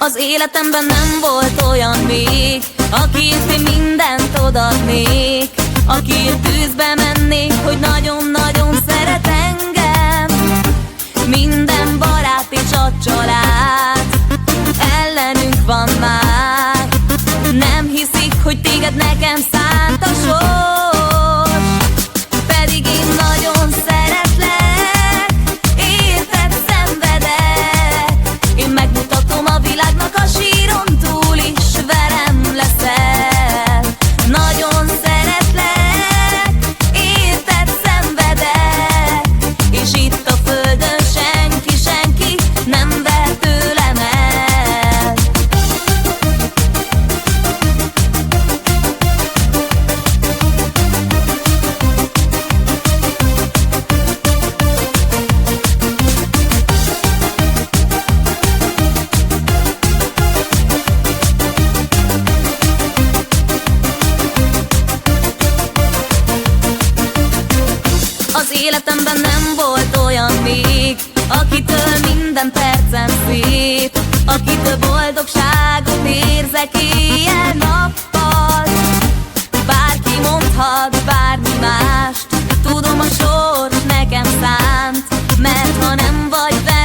Az életemben nem volt olyan még, akiért én mindent odadnék, akiért tűzbe mennék, hogy nagyon-nagyon szeret engem. Minden barát és a család ellenünk van már, nem hiszik, hogy téged nekem szánt a sors. Pedig én nagyon szeretlek, érted, szenvedek. Én megmutatom a világnak, a síron túl is velem leszel. Nagyon szeretlek, érted, szenvedek. És itt a földön senki nem ver tőlem el. Az életemben nem volt olyan még, akitől minden percem szép, akitől boldogságot érzek éjjel-nappal. Bárki mondhat bármi mást, tudom, a sors nekem szánt, mert ha nem vagy velem,